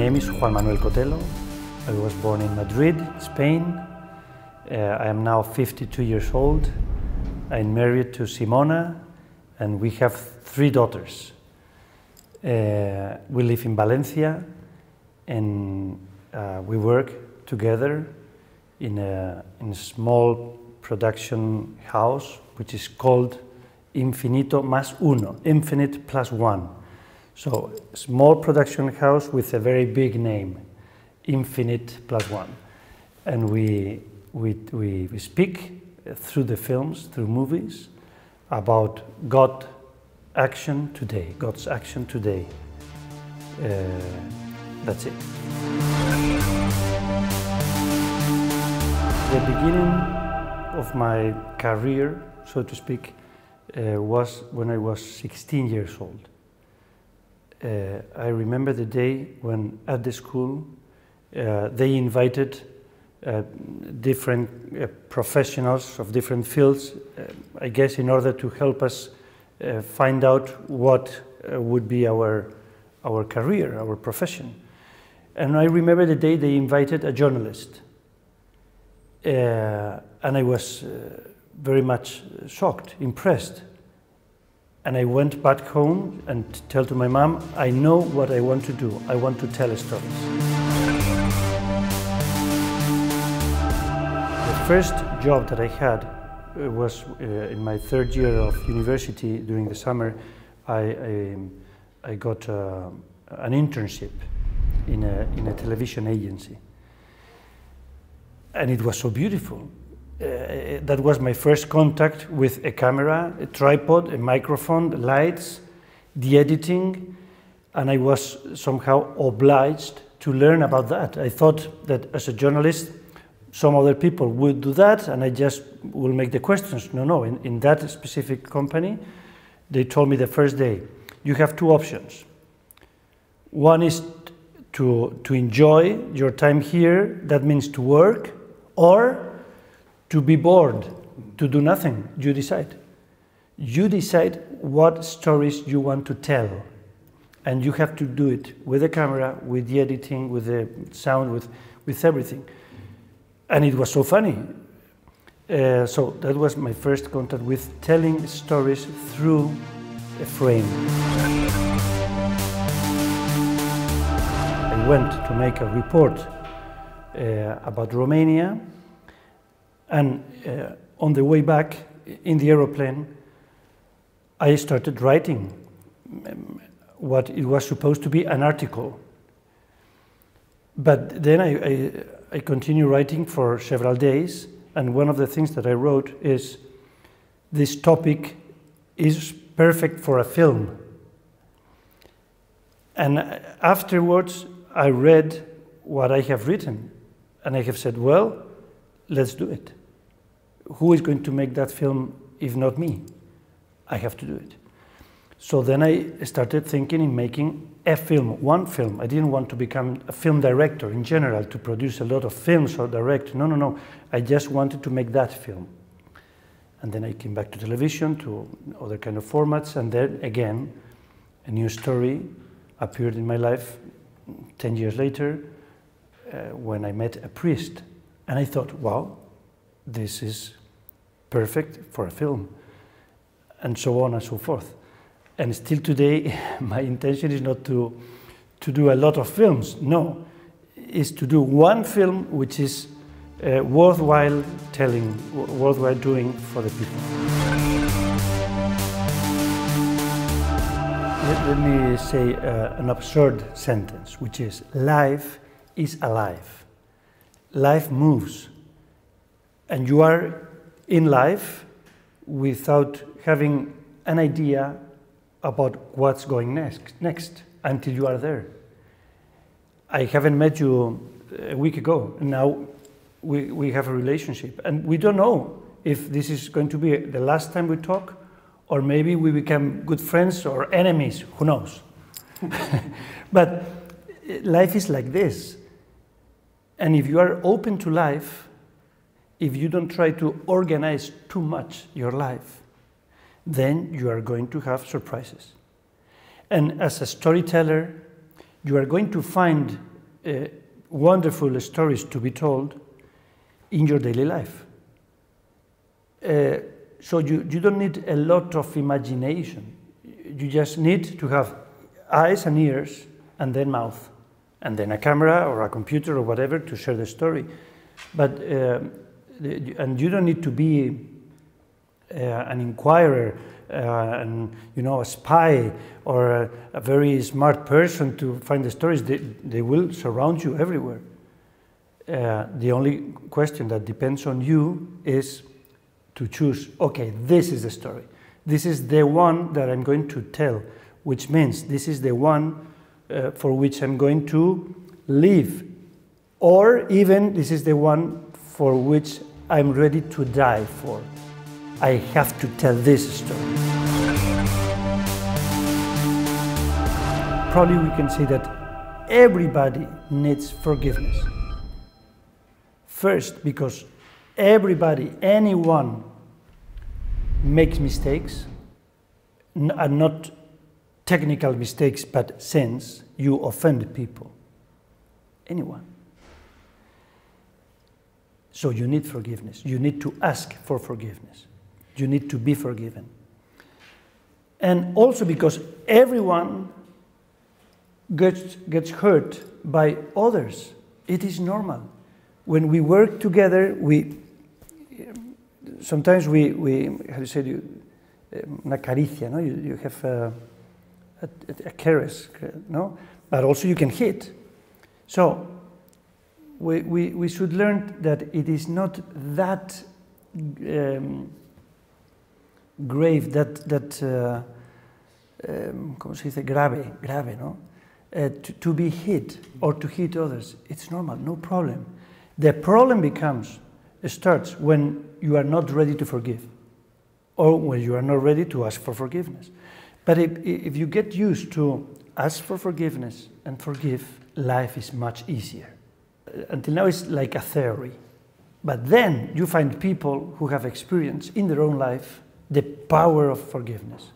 name is Juan Manuel Cotelo. I was born in Madrid, Spain. I am now 52 years old. I'm married to Simona, and we have 3 daughters. We live in Valencia, and we work together in a small production house, which is called Infinito más uno, infinite plus one. So, a small production house with a very big name, Infinite plus one. And we speak through the films, through movies, about God's action today. That's it. The beginning of my career, so to speak, was when I was 16 years old. I remember the day when at the school they invited different professionals of different fields, I guess in order to help us find out what would be our career, our profession. And I remember the day they invited a journalist. And I was very much shocked, impressed. And I went back home and told to my mom, I know what I want to do. I want to tell stories. The first job that I had was in my 3rd year of university. During the summer, I got an internship in a television agency. And it was so beautiful. That was my first contact with a camera, a tripod, a microphone, the lights, the editing, and I was somehow obliged to learn about that. I thought that as a journalist, some other people would do that, and I just will make the questions. No, in that specific company, they told me the first day, you have 2 options. One is to enjoy your time here, that means to work, or to be bored, to do nothing. You decide. You decide what stories you want to tell. And you have to do it with the camera, with the editing, with the sound, with everything. And it was so funny. So that was my first contact with telling stories through a frame. I went to make a report about Romania. And on the way back in the aeroplane, I started writing what it was supposed to be an article. But then I continued writing for several days, and one of the things that I wrote is, this topic is perfect for a film. And afterwards, I read what I have written, and I have said, well, let's do it. Who is going to make that film if not me? I have to do it. So then I started thinking in making a film, one film. I didn't want to become a film director in general, to produce a lot of films or direct. No. I just wanted to make that film. And then I came back to television, to other kind of formats, and then again, a new story appeared in my life 10 years later when I met a priest. And I thought, wow, this is perfect for a film, and so on and so forth. And still today, my intention is not to do a lot of films. No, is to do one film which is worthwhile telling, worthwhile doing for the people. Let me say an absurd sentence, which is, life is alive. Life moves. And you are in life without having an idea about what's going next until you are there. I haven't met you a week ago, and now we have a relationship. And we don't know if this is going to be the last time we talk, or maybe we become good friends or enemies, who knows. But life is like this. And if you are open to life, if you don't try to organize too much your life, then you are going to have surprises. And as a storyteller, you are going to find wonderful stories to be told in your daily life. So you don't need a lot of imagination. You just need to have eyes and ears, and then mouth, and then a camera or a computer or whatever to share the story. But and you don't need to be an inquirer, and a spy or a very smart person to find the stories. They will surround you everywhere. The only question that depends on you is to choose, okay, this is the story. This is the one that I'm going to tell, which means this is the one for which I'm going to live. Or even this is the one for which I'm ready to die for. I have to tell this story. Probably we can say that everybody needs forgiveness. First, because everybody, anyone, makes mistakes, and not technical mistakes, but sins. You offend people. Anyone. So you need forgiveness. You need to ask for forgiveness. You need to be forgiven. And also because everyone gets hurt by others. It is normal. When we work together, sometimes we how do you say, una caricia, no? You have a caress, no? But also you can hit. So we should learn that it is not that grave, ¿cómo se dice? Grave, no? To be hit or to hit others. It's normal, no problem. The problem starts when you are not ready to forgive, or when you are not ready to ask for forgiveness. But if you get used to ask for forgiveness and forgive, life is much easier. Until now it's like a theory. But then you find people who have experienced in their own life the power of forgiveness.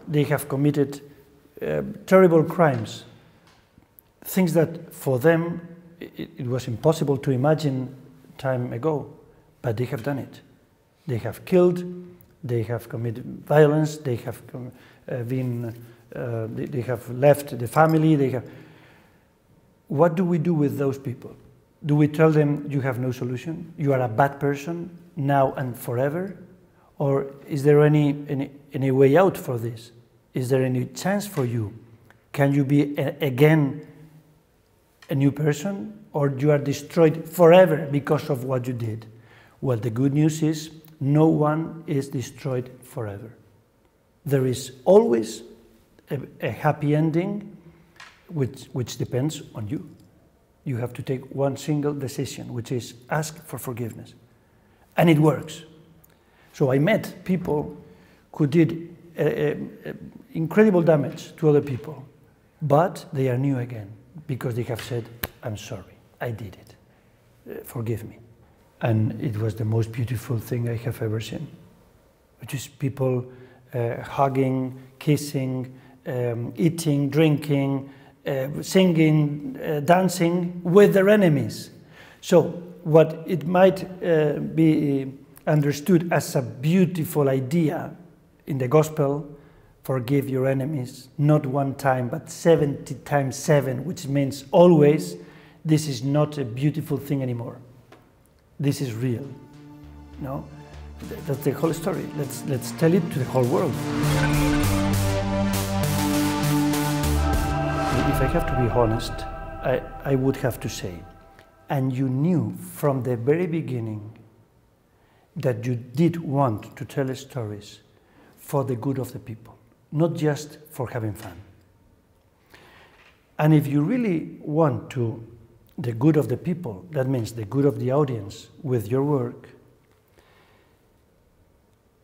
They have committed terrible crimes, things that for them it was impossible to imagine time ago, but they have done it. They have killed, they have committed violence, they have they have left the family. What do we do with those people? Do we tell them you have no solution? You are a bad person now and forever? Or is there any way out for this? Is there any chance for you? Can you be again a new person? Or you are destroyed forever because of what you did? Well, the good news is no one is destroyed forever. There is always a happy ending, which depends on you. You have to take one single decision, which is ask for forgiveness. And it works. So I met people who did incredible damage to other people, but they are new again because they have said, I'm sorry, I did it, forgive me. And it was the most beautiful thing I have ever seen, which is people hugging, kissing, eating, drinking, singing, dancing with their enemies. So what it might be understood as a beautiful idea in the gospel, forgive your enemies, not one time, but 70 times 7, which means always, this is not a beautiful thing anymore. This is real. No? That's the whole story. Let's tell it to the whole world. If I have to be honest, I would have to say, and you knew from the very beginning that you did want to tell stories for the good of the people, not just for having fun. And if you really want to the good of the people, that means the good of the audience with your work,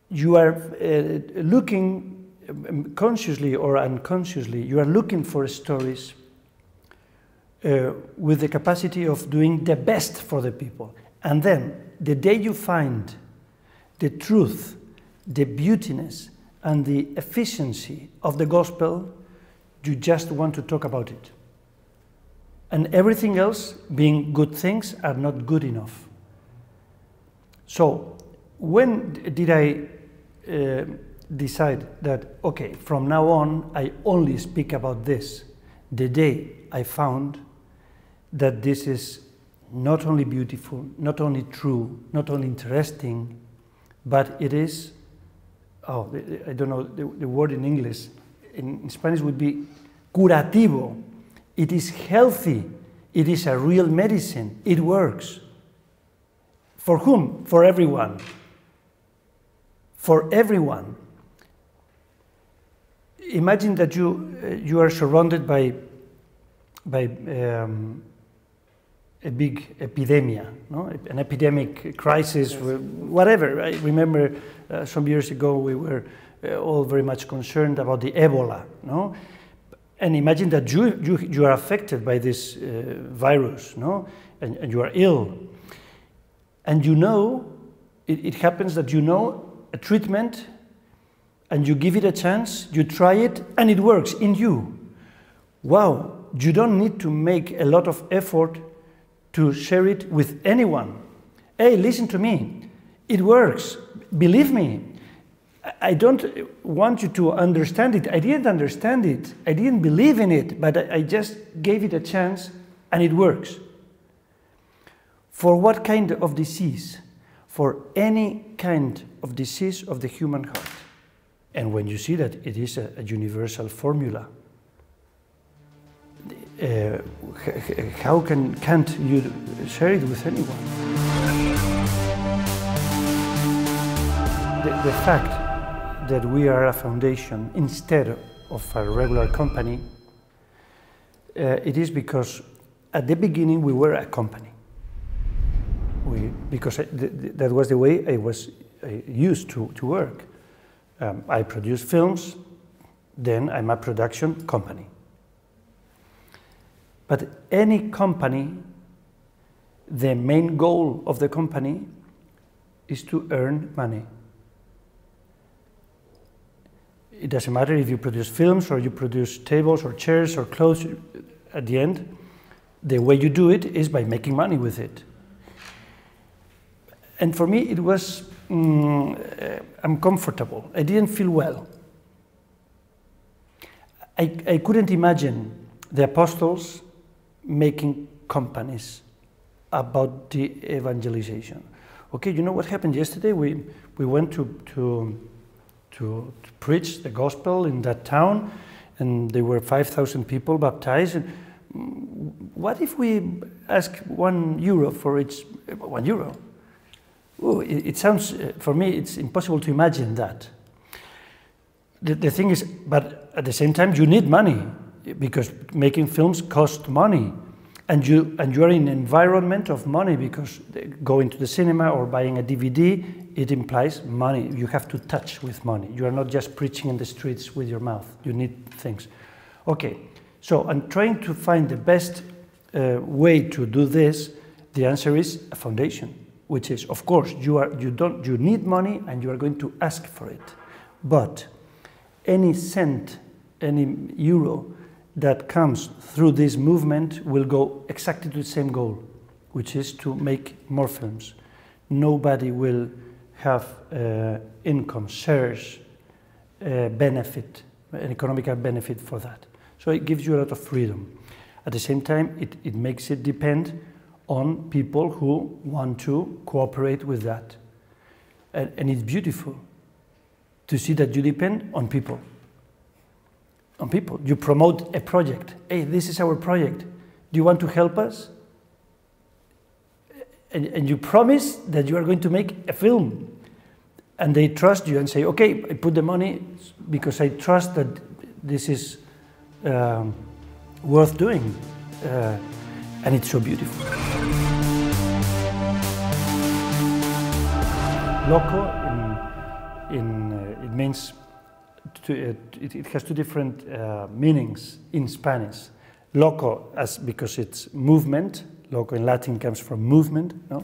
you are looking consciously or unconsciously, you are looking for stories with the capacity of doing the best for the people. And then, the day you find the truth, the beautiness, and the efficiency of the gospel, you just want to talk about it. And everything else, being good things, are not good enough. So, when did I decide that, okay, from now on, I only speak about this? The day I found that this is not only beautiful, not only true, not only interesting, but it is, oh, I don't know the word in English. In Spanish would be curativo. It is healthy. It is a real medicine. It works. For whom? For everyone. For everyone. Imagine that you are surrounded by a big epidemia, no? An epidemic crisis, yes. Whatever. I remember some years ago we were all very much concerned about the Ebola, no? And imagine that you are affected by this virus, no? And you are ill. And you know, it happens that you know a treatment and you give it a chance, you try it, and it works in you. Wow, you don't need to make a lot of effort to share it with anyone. Hey, listen to me, it works, believe me. I don't want you to understand it. I didn't understand it. I didn't believe in it, but I just gave it a chance and it works. For what kind of disease? For any kind of disease of the human heart. And when you see that it is a universal formula, how can't you share it with anyone? The fact that we are a foundation instead of a regular company, it is because at the beginning we were a company. Because that was the way I used to work. I produce films, then I'm a production company. But any company, the main goal of the company is to earn money. It doesn't matter if you produce films or you produce tables or chairs or clothes. At the end, the way you do it is by making money with it. And for me, it was uncomfortable. I didn't feel well. I couldn't imagine the apostles making companies about the evangelization. Okay, you know what happened yesterday? We went to preach the gospel in that town, and there were 5,000 people baptized. And what if we ask €1 for each €1? Oh, it sounds, for me, it's impossible to imagine that. The thing is, but at the same time, you need money, because making films cost money. And you are in an environment of money, because going to the cinema or buying a DVD, it implies money. You have to touch with money. You are not just preaching in the streets with your mouth. You need things. Okay, so I'm trying to find the best way to do this. The answer is a foundation, which is, of course, you need money and you are going to ask for it. But any cent, any euro that comes through this movement will go exactly to the same goal, which is to make more films. Nobody will have income, shares, benefit, an economical benefit for that. So it gives you a lot of freedom. At the same time, it makes it depend on people who want to cooperate with that. And it's beautiful to see that you depend on people. On people. You promote a project. Hey, this is our project. Do you want to help us? And you promise that you are going to make a film. And they trust you and say, okay, I put the money because I trust that this is worth doing. And it's so beautiful. Loco, it means, it has two different meanings in Spanish. Loco, because it's movement. Loco in Latin comes from movement, no?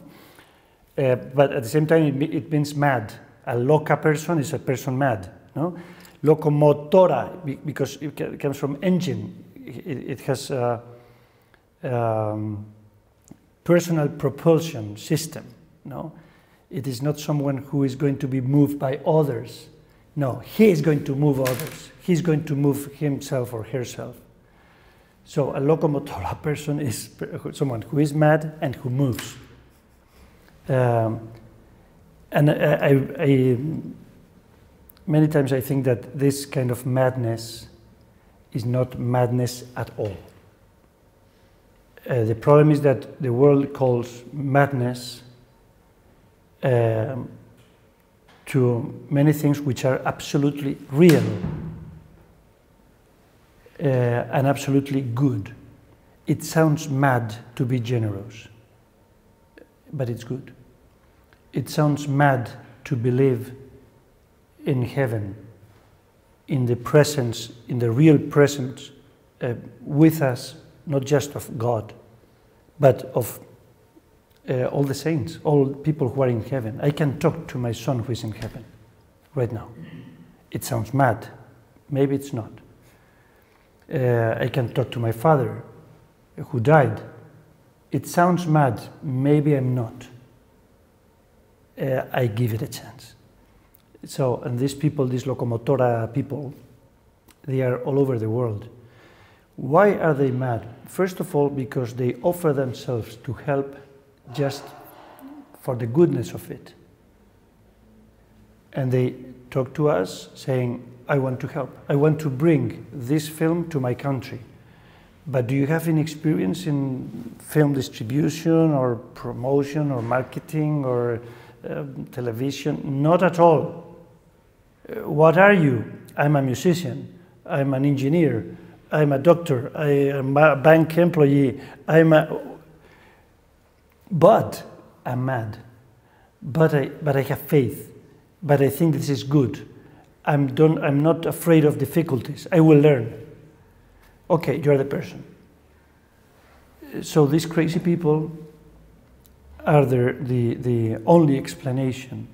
But at the same time, it means mad. A loca person is a person mad, no? Locomotora, because it comes from engine. It has personal propulsion system. No, it is not someone who is going to be moved by others. No, he is going to move others. He's going to move himself or herself. So a locomotora person is someone who is mad and who moves. Many times I think that this kind of madness is not madness at all. The problem is that the world calls madness to many things which are absolutely real and absolutely good. It sounds mad to be generous, but it's good. It sounds mad to believe in heaven, in the presence, in the real presence with us, not just of God, but of all the saints, all people who are in heaven. I can talk to my son who is in heaven right now. It sounds mad. Maybe it's not. I can talk to my father who died. It sounds mad. Maybe I'm not. I give it a chance. So, and these people, these Locomotora people, they are all over the world. Why are they mad? First of all, because they offer themselves to help just for the goodness of it. And they talk to us saying, I want to help. I want to bring this film to my country. But do you have any experience in film distribution or promotion or marketing or television? Not at all. What are you? I'm a musician. I'm an engineer. I'm a doctor. I am a bank employee. But I'm mad. But I have faith. But I think this is good. I'm not afraid of difficulties. I will learn. Okay, you're the person. So these crazy people are the only explanation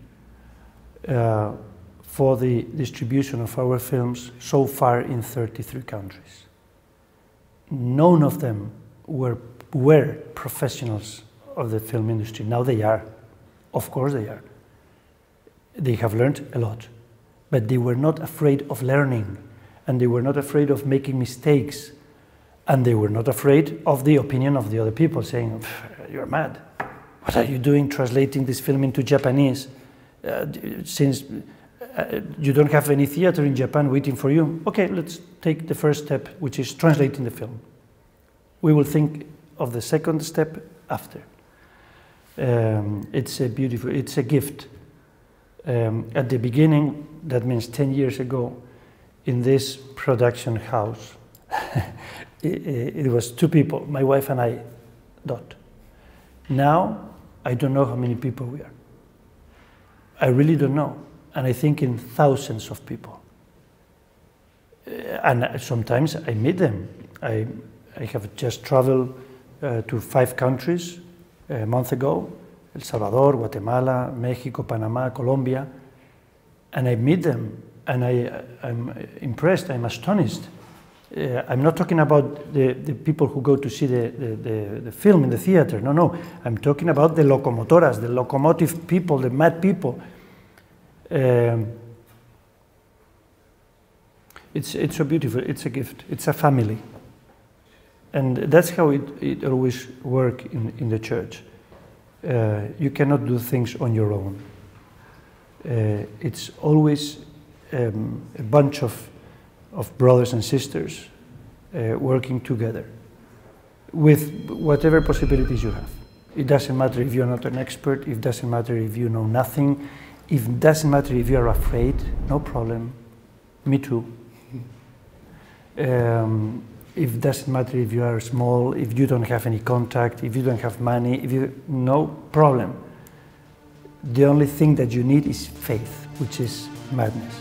for the distribution of our films so far in 33 countries. None of them were professionals of the film industry. Now they are. Of course they are. They have learned a lot. But they were not afraid of learning, and they were not afraid of making mistakes, and they were not afraid of the opinion of the other people, saying, you're mad. What are you doing translating this film into Japanese since you don't have any theater in Japan waiting for you? Okay, let's take the first step, which is translating the film. We will think of the second step after. It's a gift. At the beginning, that means 10 years ago, in this production house, it was 2 people, my wife and I, Dot. Now, I don't know how many people we are. I really don't know. And I think in thousands of people. And sometimes I meet them. I have just traveled to 5 countries a month ago, El Salvador, Guatemala, Mexico, Panama, Colombia, and I meet them, and I'm impressed, I'm astonished. I'm not talking about the people who go to see the film in the theater, no. I'm talking about the Locomotoras, the locomotive people, the mad people. It's so beautiful, it's a gift, it's a family. And that's how it always works in the church. You cannot do things on your own. It's always a bunch of brothers and sisters working together with whatever possibilities you have. It doesn't matter if you're not an expert, it doesn't matter if you know nothing, it doesn't matter if you're afraid, no problem. Me too. It doesn't matter if you are small, if you don't have any contact, if you don't have money, no problem. The only thing that you need is faith, which is madness.